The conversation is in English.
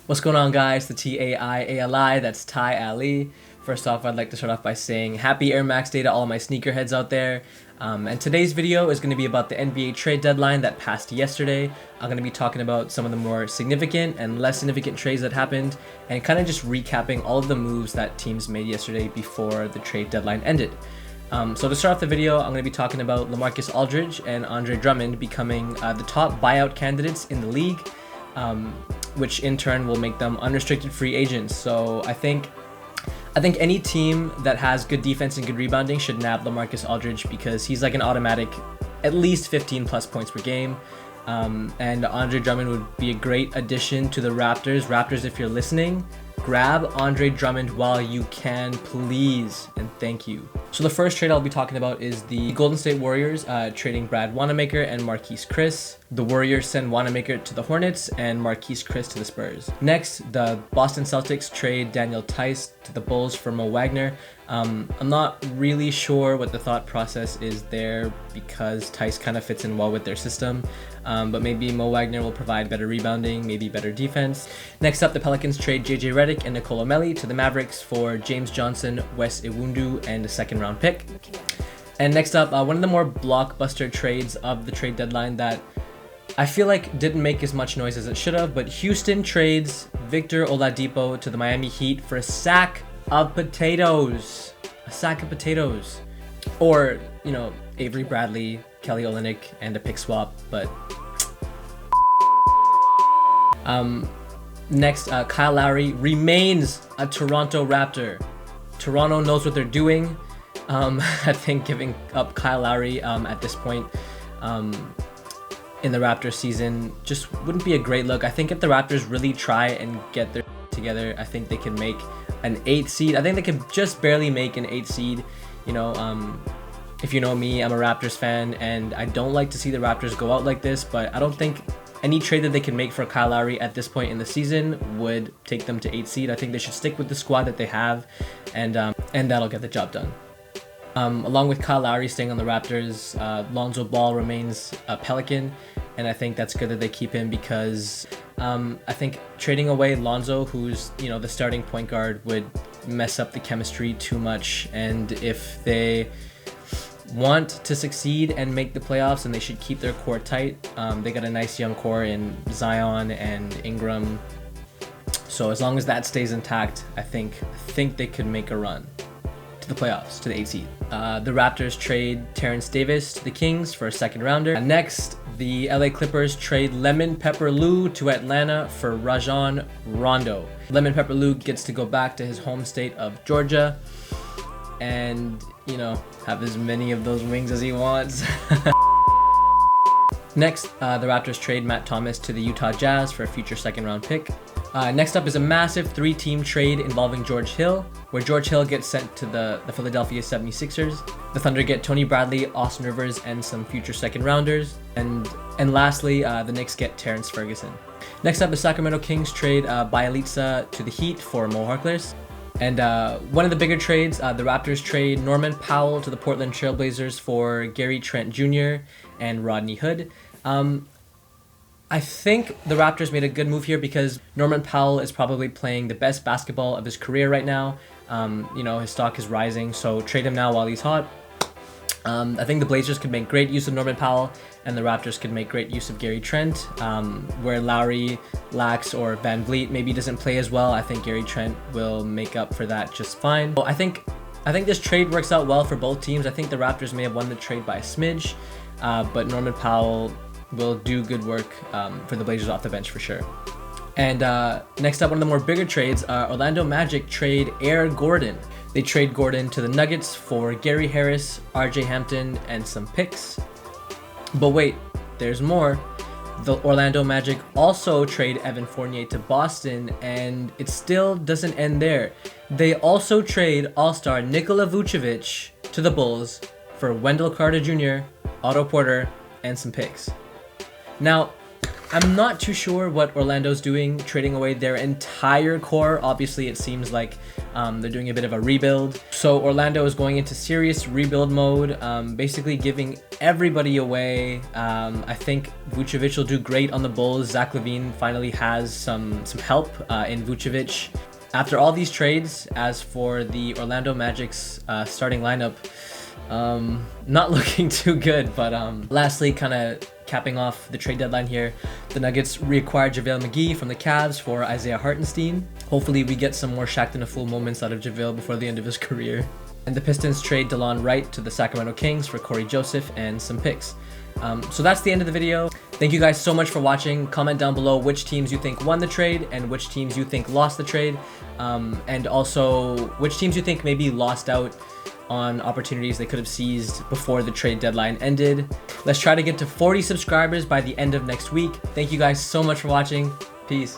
What's going on, guys? The TAIALI, that's Ty Ali. First off, I'd like to start off by saying happy Air Max Day to all my sneakerheads out there. And today's video is going to be about the NBA trade deadline that passed yesterday. I'm going to be talking about some of the more significant and less significant trades that happened, and kind of just recapping all of the moves that teams made yesterday before the trade deadline ended. So to start off the video, I'm going to be talking about LaMarcus Aldridge and Andre Drummond becoming the top buyout candidates in the league. Which in turn will make them unrestricted free agents. So I think any team that has good defense and good rebounding should nab LaMarcus Aldridge, because he's like an automatic at least 15 plus points per game. And Andre Drummond would be a great addition to the Raptors. Raptors, if you're listening, grab Andre Drummond while you can, please, and thank you. So the first trade I'll be talking about is the Golden State Warriors trading Brad Wanamaker and Marquise Chris. The Warriors send Wanamaker to the Hornets and Marquise Chris to the Spurs. Next, the Boston Celtics trade Daniel Tice to the Bulls for Mo Wagner. I'm not really sure what the thought process is there, because Tice kind of fits in well with their system. But maybe Mo Wagner will provide better rebounding, maybe better defense. Next up, the Pelicans trade JJ Redick and Nicolo Melli to the Mavericks for James Johnson, Wes Iwundu, and a second-round pick. And next up, one of the more blockbuster trades of the trade deadline that I feel like didn't make as much noise as it should have, but Houston trades Victor Oladipo to the Miami Heat for a sack of potatoes. A sack of potatoes. Or, Avery Bradley, Kelly Olynyk, and a pick swap, but next, Kyle Lowry remains a Toronto Raptor. Toronto knows what they're doing. I think giving up Kyle Lowry at this point in the Raptors season just wouldn't be a great look. I think if the Raptors really try and get their together, I think they can make an 8th seed. I think they could just barely make an 8th seed. If you know me, I'm a Raptors fan, and I don't like to see the Raptors go out like this, but I don't think any trade that they can make for Kyle Lowry at this point in the season would take them to 8th seed. I think they should stick with the squad that they have, and that'll get the job done. Along with Kyle Lowry staying on the Raptors, Lonzo Ball remains a Pelican, and I think that's good that they keep him, because I think trading away Lonzo, who's the starting point guard, would mess up the chemistry too much. And if they want to succeed and make the playoffs, and they should keep their core tight. They got a nice young core in Zion and Ingram, so as long as that stays intact, I think they could make a run to the playoffs, to the 8th seed. The Raptors trade Terrence Davis to the Kings for a second rounder. Next, the LA Clippers trade Lemon Pepper Lou to Atlanta for Rajon Rondo. Lemon Pepper Lou gets to go back to his home state of Georgia and have as many of those wings as he wants. Next, the Raptors trade Matt Thomas to the Utah Jazz for a future second-round pick. Next up is a massive 3-team trade involving George Hill, where George Hill gets sent to the Philadelphia 76ers. The Thunder get Tony Bradley, Austin Rivers, and some future second-rounders. And lastly, the Knicks get Terrence Ferguson. Next up, the Sacramento Kings trade Bielitsa to the Heat for Mo Harkless. And one of the bigger trades, the Raptors trade Norman Powell to the Portland Trailblazers for Gary Trent Jr. and Rodney Hood. I think the Raptors made a good move here, because Norman Powell is probably playing the best basketball of his career right now. His stock is rising, so trade him now while he's hot. I think the Blazers could make great use of Norman Powell, and the Raptors could make great use of Gary Trent. Where Lowry lacks, or Van Vliet maybe doesn't play as well, I think Gary Trent will make up for that just fine. So I think this trade works out well for both teams. I think the Raptors may have won the trade by a smidge, but Norman Powell will do good work for the Blazers off the bench for sure. And next up, one of the more bigger trades, Orlando Magic trade Air Gordon. They trade Gordon to the Nuggets for Gary Harris, RJ Hampton, and some picks. But wait, there's more. The Orlando Magic also trade Evan Fournier to Boston, and it still doesn't end there. They also trade All-Star Nikola Vucevic to the Bulls for Wendell Carter Jr., Otto Porter, and some picks. Now, I'm not too sure what Orlando's doing, trading away their entire core. Obviously, it seems like they're doing a bit of a rebuild. So Orlando is going into serious rebuild mode, basically giving everybody away. I think Vucevic will do great on the Bulls. Zach LaVine finally has some help in Vucevic. After all these trades, as for the Orlando Magic's starting lineup, not looking too good. But lastly, kind of capping off the trade deadline here, the Nuggets reacquired JaVale McGee from the Cavs for Isaiah Hartenstein. Hopefully we get some more Shaqtin' a Fool moments out of JaVale before the end of his career. And the Pistons trade DeLon Wright to the Sacramento Kings for Corey Joseph and some picks. So that's the end of the video. Thank you guys so much for watching. Comment down below which teams you think won the trade and which teams you think lost the trade. And also which teams you think maybe lost out on opportunities they could have seized before the trade deadline ended. Let's try to get to 40 subscribers by the end of next week. Thank you guys so much for watching. Peace.